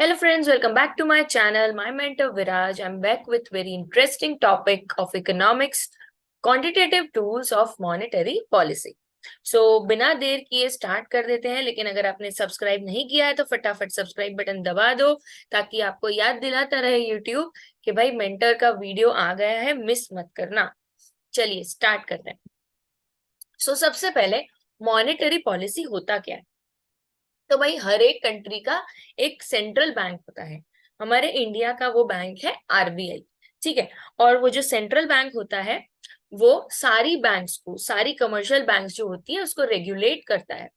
Hello friends, welcome back to my channel. My mentor Viraj. I'm back with very interesting topic of economics, quantitative tools of monetary policy. So बिना देर किए start कर देते हैं, लेकिन अगर आपने subscribe नहीं किया है तो फटाफट सब्सक्राइब बटन दबा दो ताकि आपको याद दिलाता रहे यूट्यूब कि भाई मेंटर का वीडियो आ गया है, मिस मत करना। चलिए स्टार्ट करते हैं। सबसे पहले मॉनेटरी पॉलिसी होता क्या है? तो भाई हर एक कंट्री का एक सेंट्रल बैंक होता है। हमारे इंडिया का वो बैंक है आरबीआई। ठीक है। और वो जो सेंट्रल बैंक होता है वो सारी बैंक्स को, सारी कमर्शियल बैंक्स जो होती है उसको रेगुलेट करता है।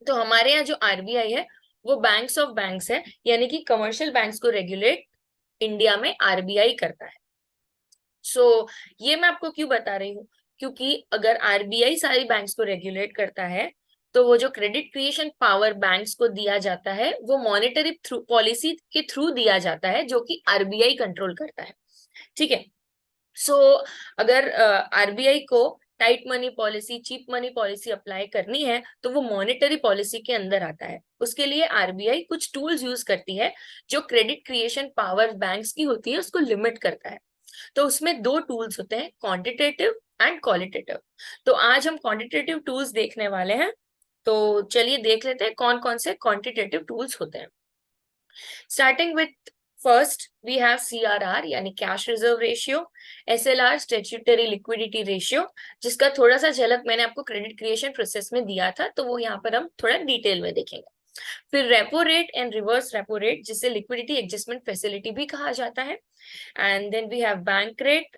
तो हमारे यहाँ जो आरबीआई है वो बैंक्स ऑफ बैंक्स है, यानी कि कमर्शियल बैंक्स को रेगुलेट इंडिया में आरबीआई करता है। ये मैं आपको क्यों बता रही हूँ? क्योंकि अगर आरबीआई सारी बैंक्स को रेगुलेट करता है तो वो जो क्रेडिट क्रिएशन पावर बैंक्स को दिया जाता है वो मॉनेटरी थ्रू पॉलिसी के थ्रू दिया जाता है, जो कि आरबीआई कंट्रोल करता है। ठीक है। सो अगर आरबीआई को tight money policy, cheap money policy apply करनी है तो वो मॉनेटरी पॉलिसी के अंदर आता है। उसके लिए आरबीआई कुछ टूल्स यूज करती है जो क्रेडिट क्रिएशन पावर बैंक्स की होती है उसको लिमिट करता है। तो उसमें दो टूल्स होते हैं, क्वांटिटेटिव एंड क्वालिटेटिव। तो आज हम क्वांटिटेटिव टूल्स देखने वाले हैं। तो चलिए देख लेते हैं कौन कौन से क्वांटिटेटिव टूल्स होते हैं। Starting with first we have CRR यानी cash reserve ratio, SLR statutory liquidity ratio, जिसका थोड़ा सा झलक मैंने आपको क्रेडिट क्रिएशन प्रोसेस में दिया था, तो वो यहाँ पर हम थोड़ा डिटेल में देखेंगे। फिर repo rate and reverse repo rate, जिसे लिक्विडिटी एडजस्टमेंट फैसिलिटी भी कहा जाता है। And then we have bank rate,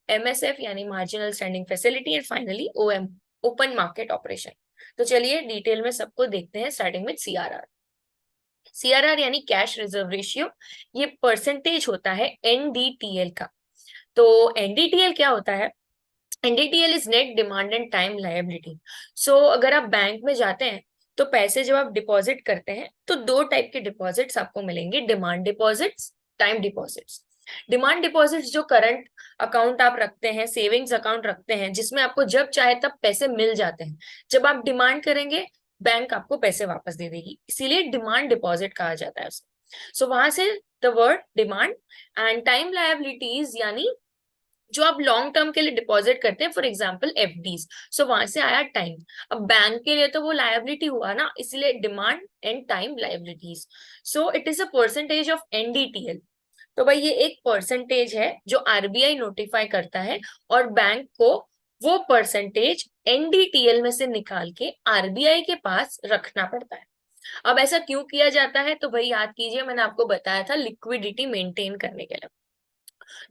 MSF यानी marginal standing facility, and finally OM, open market operation. तो चलिए डिटेल में सबको देखते हैं, स्टार्टिंग विद सीआरआर। सीआरआर यानी कैश रिजर्व रेशियो, ये परसेंटेज होता है एनडीटीएल का। तो एनडीटीएल क्या होता है? NDTL is net demand and time liability. अगर आप बैंक में जाते हैं तो पैसे जब आप डिपॉजिट करते हैं तो दो टाइप के डिपॉजिट्स आपको मिलेंगे, demand deposits, time deposits. Demand deposits जो करंट अकाउंट आप रखते हैं, सेविंग्स अकाउंट रखते हैं, जिसमें आपको जब चाहे तब पैसे मिल जाते हैं। जब आप डिमांड करेंगे बैंक आपको पैसे वापस दे देगी, इसीलिए डिमांड डिपॉजिट कहा जाता है उसे। वहां से the word demand. And time liabilities यानी जो आप लॉन्ग टर्म के लिए डिपॉजिट करते हैं, फॉर एग्जाम्पल एफडीज, वहां से आया टाइम। अब बैंक के लिए तो वो लायबिलिटी हुआ ना, इसलिए demand and time liabilities. It is a percentage of NDTL. तो भाई ये एक परसेंटेज है जो आरबीआई नोटिफाई करता है, और बैंक को वो परसेंटेज एनडीटीएल में से निकाल के आरबीआई के पास रखना पड़ता है। अब ऐसा क्यों किया जाता है? तो भाई याद कीजिए, मैंने आपको बताया था लिक्विडिटी मेंटेन करने के लिए।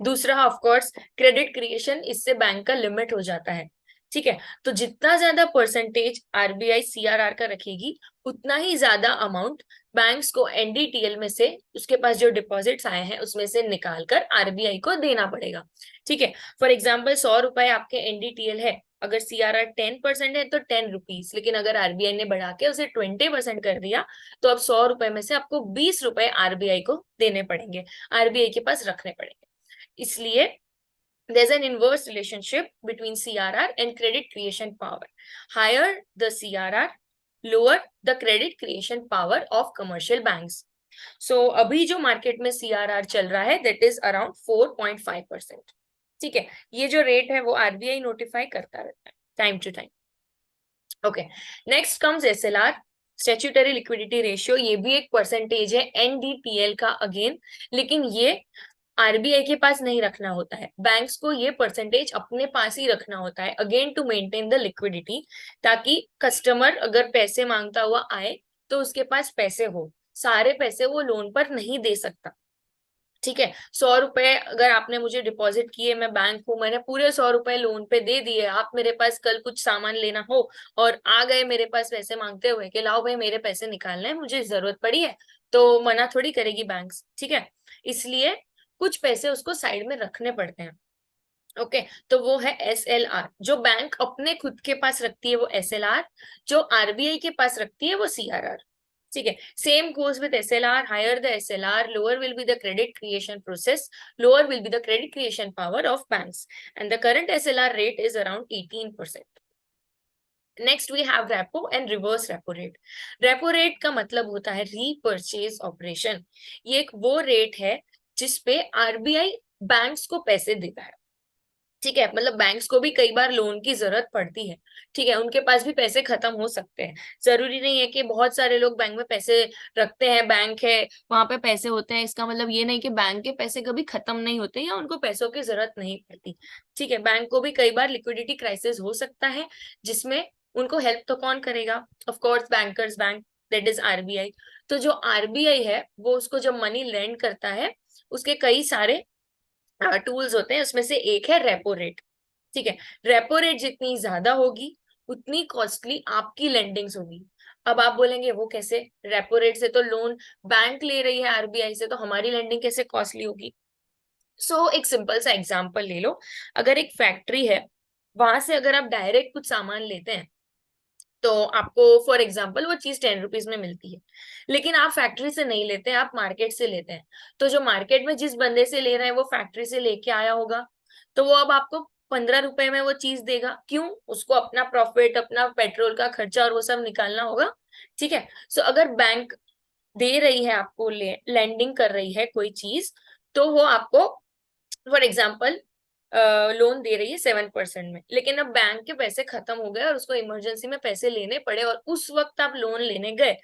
दूसरा ऑफ कोर्स क्रेडिट क्रिएशन, इससे बैंक का लिमिट हो जाता है। ठीक है। तो जितना ज्यादा परसेंटेज आरबीआई सीआरआर का रखेगी उतना ही ज्यादा अमाउंट बैंक्स को एनडीटीएल में से, उसके पास जो डिपॉजिट्स आए हैं उसमें से निकाल कर आरबीआई को देना पड़ेगा। ठीक है। फॉर एग्जाम्पल 100 रुपए आपके एनडीटीएल है, अगर सीआरआर 10% है तो 10 रुपीज, लेकिन अगर आरबीआई ने बढ़ा के उसे 20% कर दिया तो अब 100 रुपए में से आपको 20 रुपए आरबीआई को देने पड़ेंगे, आरबीआई के पास रखने पड़ेंगे। इसलिए there's an inverse relationship between CRR and credit creation power. Higher the CRR, lower the credit creation power of commercial banks. अभी जो मार्केट में CRR चल रहा है that is around 4.5%. ठीक है। ये जो रेट है वो आरबीआई नोटिफाई करता रहता है time to time. Okay. Next comes SLR, statutory liquidity ratio. ये भी एक परसेंटेज है एनडीटीएल का अगेन, लेकिन ये आरबीआई के पास नहीं रखना होता है, बैंक्स को ये परसेंटेज अपने पास ही रखना होता है, again to maintain the liquidity, ताकि कस्टमर अगर पैसे मांगता हुआ आए तो उसके पास पैसे हो। सारे पैसे वो लोन पर नहीं दे सकता। ठीक है। 100 रुपए अगर आपने मुझे डिपॉजिट किए, मैं बैंक हूँ, मैंने पूरे 100 रुपए लोन पे दे दिए, आप मेरे पास कल कुछ सामान लेना हो और आ गए मेरे पास पैसे मांगते हुए कि लाओ भाई मेरे पैसे निकालने हैं, मुझे जरूरत पड़ी है, तो मना थोड़ी करेगी बैंक्स। ठीक है। इसलिए कुछ पैसे उसको साइड में रखने पड़ते हैं। ओके। तो वो है एसएलआर, जो बैंक अपने खुद के पास रखती है वो एसएलआर, जो आरबीआई के पास रखती है वो सीआरआर। ठीक है। Same goes with SLR, higher the SLR lower will be the credit creation process, lower will be the credit creation power of banks, and the current SLR rate is around 18%। Next we have repo and reverse repo rate. Repo rate का मतलब होता है repurchase operation. ये एक वो rate है जिसपे RBI banks को पैसे देता है। ठीक है, मतलब बैंक्स को भी कई बार लोन की जरूरत पड़ती है। ठीक है, उनके पास भी पैसे खत्म हो सकते हैं। जरूरी नहीं है कि बहुत सारे लोग बैंक में पैसे रखते हैं, बैंक है वहां पे पैसे होते हैं, इसका मतलब ये नहीं कि बैंक के पैसे कभी खत्म नहीं होते या उनको पैसों की जरूरत नहीं पड़ती। ठीक है, बैंक को भी कई बार लिक्विडिटी क्राइसिस हो सकता है, जिसमें उनको हेल्प तो कौन करेगा? Of course bankers bank, that is RBI. तो जो आरबीआई है वो उसको जब मनी लेंड करता है, उसके कई सारे टूल्स होते हैं, उसमें से एक है रेपो रेट। ठीक है, रेपो रेट जितनी ज्यादा होगी उतनी कॉस्टली आपकी लेंडिंग्स होगी। अब आप बोलेंगे वो कैसे? रेपो रेट से तो लोन बैंक ले रही है आरबीआई से, तो हमारी लेंडिंग कैसे कॉस्टली होगी? एक सिंपल सा एग्जांपल ले लो। अगर एक फैक्ट्री है, वहां से अगर आप डायरेक्ट कुछ सामान लेते हैं तो आपको फॉर एग्जाम्पल वो चीज 10 रुपीज में मिलती है। लेकिन आप फैक्ट्री से नहीं लेते हैं, आप मार्केट से लेते हैं। तो जो मार्केट में जिस बंदे से ले रहे हैं वो फैक्ट्री से लेके आया होगा, तो वो अब आपको 15 रुपए में वो चीज देगा। क्यों? उसको अपना प्रॉफिट, अपना पेट्रोल का खर्चा और वो सब निकालना होगा। ठीक है, अगर बैंक दे रही है आपको, लैंडिंग कर रही है कोई चीज, तो वो आपको फॉर एग्जाम्पल लोन दे रही है 7% में, लेकिन अब बैंक के पैसे खत्म हो गए और उसको इमरजेंसी में पैसे लेने पड़े और उस वक्त आप लोन लेने गए,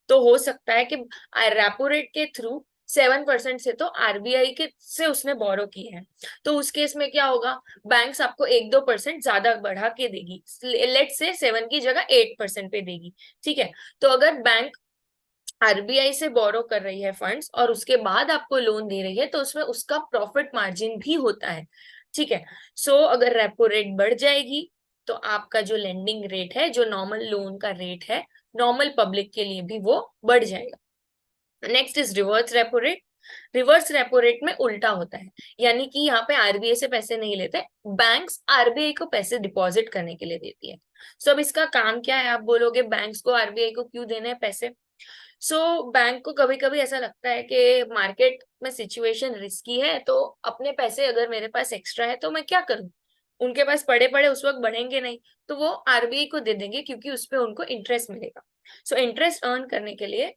तो हो सकता है कि रेपो रेट के थ्रू 7% से तो आरबीआई के से उसने बोरो किए हैं। तो उस केस में क्या होगा? बैंक्स आपको 1-2% ज्यादा बढ़ा के देगी, लेट से 7 की जगह 8% पे देगी। ठीक है, तो अगर बैंक आरबीआई से बोरो कर रही है फंड्स और उसके बाद आपको लोन दे रही है, तो उसमें उसका प्रॉफिट मार्जिन भी होता है। ठीक है, अगर रेपो रेट बढ़ जाएगी तो आपका जो लेंडिंग रेट है, जो नॉर्मल लोन का रेट है नॉर्मल पब्लिक के लिए भी, वो बढ़ जाएगा। Next is reverse repo rate. Reverse repo rate में उल्टा होता है, यानी कि यहाँ पे आरबीआई से पैसे नहीं लेते, बैंक्स आरबीआई को पैसे डिपॉजिट करने के लिए देती है। अब इसका काम क्या है? आप बोलोगे बैंक्स को आरबीआई को क्यों देने हैं पैसे? बैंक को कभी कभी ऐसा लगता है कि मार्केट में सिचुएशन रिस्की है, तो अपने पैसे अगर मेरे पास एक्स्ट्रा है तो मैं क्या करूं? उनके पास पड़े पड़े उस वक्त बढ़ेंगे नहीं, तो वो आरबीआई को दे देंगे क्योंकि उस पे उनको इंटरेस्ट मिलेगा। इंटरेस्ट अर्न करने के लिए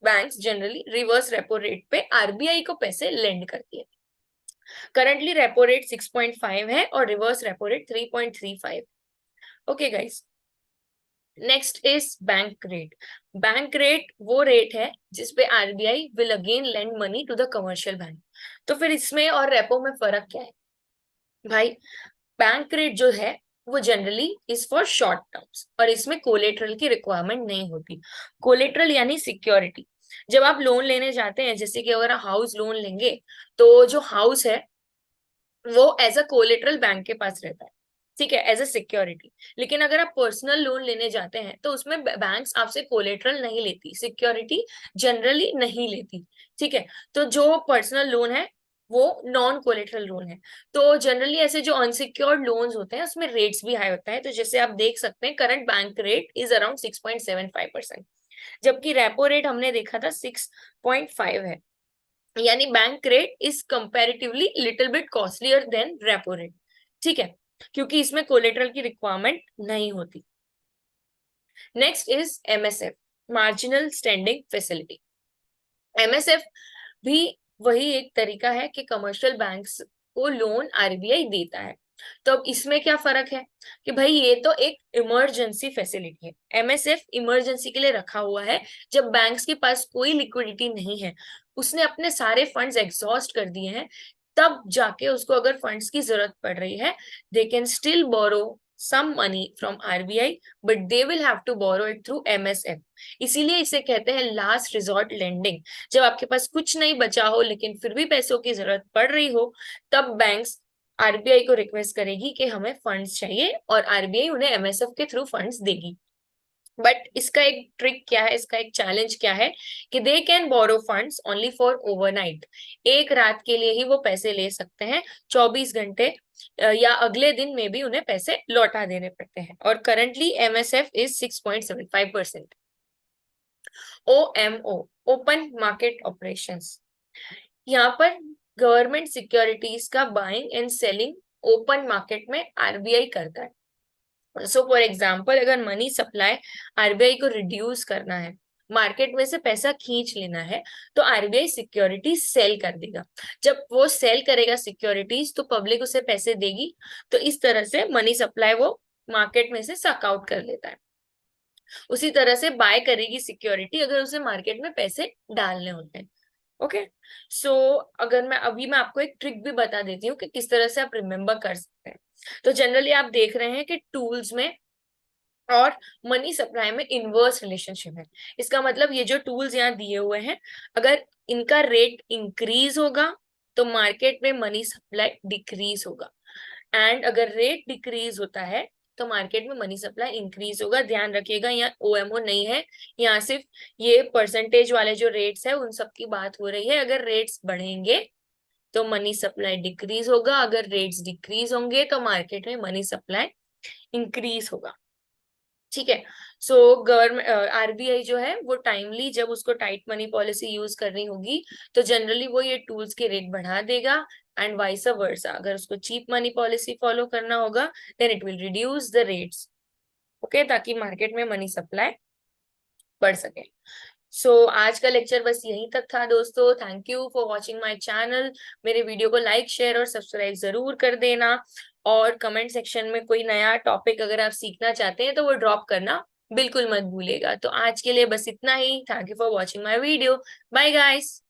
banks generally reverse repo rate पे आरबीआई को पैसे लेंड करती है। करंटली रेपो रेट 6.5 है और reverse repo rate 3.35। Okay guys, next is bank rate. Bank rate वो रेट है जिसपे RBI will again lend money to the commercial bank. तो फिर इसमें और रेपो में फर्क क्या है भाई? बैंक रेट जो है वो generally is for short terms और इसमें कोलेटरल की रिक्वायरमेंट नहीं होती। कोलेटरल यानी सिक्योरिटी। जब आप लोन लेने जाते हैं, जैसे कि अगर आप हाउस लोन लेंगे, तो जो हाउस है वो एज अ कोलेटरल बैंक के पास रहता है। ठीक है, एज अ सिक्योरिटी। लेकिन अगर आप पर्सनल लोन लेने जाते हैं तो उसमें बैंक्स आपसे कोलेटरल नहीं लेती, सिक्योरिटी जनरली नहीं लेती। ठीक है, तो जो पर्सनल लोन है वो नॉन कोलेटरल लोन है। तो जनरली ऐसे जो अनसिक्योर्ड लोन्स होते हैं उसमें रेट्स भी हाई होता है। तो जैसे आप देख सकते हैं current bank rate is around 6.75%, जबकि रेपो रेट हमने देखा था 6.5 है। यानी bank rate is comparatively little bit costlier then repo rate. ठीक है, क्योंकि इसमें कोलेटरल की रिक्वायरमेंट नहीं होती। Next is MSF, marginal standing facility. MSF भी वही एक तरीका है कि कमर्शियल बैंक्स को लोन आरबीआई देता है। तो अब इसमें क्या फर्क है कि भाई ये तो एक इमरजेंसी फैसिलिटी है, एमएसएफ इमरजेंसी के लिए रखा हुआ है। जब बैंक्स के पास कोई लिक्विडिटी नहीं है, उसने अपने सारे फंड्स एग्जॉस्ट कर दिए हैं, तब जाके उसको अगर फंड्स की जरूरत पड़ रही है, they can still borrow some money from RBI, but they will have to borrow it through MSF। इसीलिए इसे कहते हैं लास्ट रिजॉर्ट लेंडिंग। जब आपके पास कुछ नहीं बचा हो लेकिन फिर भी पैसों की जरूरत पड़ रही हो, तब बैंक्स आरबीआई को रिक्वेस्ट करेगी कि हमें फंड्स चाहिए और आरबीआई उन्हें एमएसएफ के थ्रू फंड्स देगी। बट इसका एक ट्रिक क्या है, इसका एक चैलेंज क्या है कि they can borrow funds only for overnight. एक रात के लिए ही वो पैसे ले सकते हैं, 24 घंटे या अगले दिन में भी उन्हें पैसे लौटा देने पड़ते हैं। और currently MSF is 6.75%। OMO, open market operations. यहाँ पर गवर्नमेंट सिक्योरिटीज का buying and selling open market में आरबीआई करता है। सो फॉर एग्जाम्पल, अगर मनी सप्लाई आरबीआई को रिड्यूस करना है, मार्केट में से पैसा खींच लेना है, तो आरबीआई सिक्योरिटीज सेल कर देगा। जब वो सेल करेगा सिक्योरिटीज, तो पब्लिक उसे पैसे देगी। तो इस तरह से मनी सप्लाई वो मार्केट में से सक आउट कर लेता है। उसी तरह से बाय करेगी सिक्योरिटी अगर उसे मार्केट में पैसे डालने होते हैं। ओके। सो अगर मैं आपको एक ट्रिक भी बता देती हूँ कि किस तरह से आप रिमेम्बर कर सकते हैं। तो जनरली आप देख रहे हैं कि टूल्स में और मनी सप्लाई में इनवर्स रिलेशनशिप है। इसका मतलब ये जो टूल्स यहाँ दिए हुए हैं, अगर इनका रेट इंक्रीज होगा तो मार्केट में मनी सप्लाई डिक्रीज होगा, एंड अगर रेट डिक्रीज होता है तो मार्केट में मनी सप्लाई इंक्रीज होगा। ध्यान रखिएगा, यहाँ ओएमओ नहीं है, यहाँ सिर्फ ये परसेंटेज वाले जो रेट्स है उन सब की बात हो रही है। अगर रेट्स बढ़ेंगे तो मनी सप्लाई डिक्रीज होगा, अगर रेट्स डिक्रीज होंगे तो मार्केट में मनी सप्लाई इंक्रीज होगा। ठीक है। सो गवर्नमेंट आरबीआई जो है वो टाइमली जब उसको टाइट मनी पॉलिसी यूज करनी होगी तो जनरली वो ये टूल्स के रेट बढ़ा देगा, एंड वाइस वर्सा अगर उसको चीप मनी पॉलिसी फॉलो करना होगा then it will reduce the rates. Okay, ताकि मार्केट में मनी सप्लाई बढ़ सके। आज का लेक्चर बस यहीं तक था दोस्तों। Thank you for watching my channel. मेरे वीडियो को लाइक शेयर और सब्सक्राइब जरूर कर देना, और कमेंट सेक्शन में कोई नया टॉपिक अगर आप सीखना चाहते हैं तो वो ड्रॉप करना बिल्कुल मत भूलिएगा। तो आज के लिए बस इतना ही। Thank you for watching my video. Bye guys.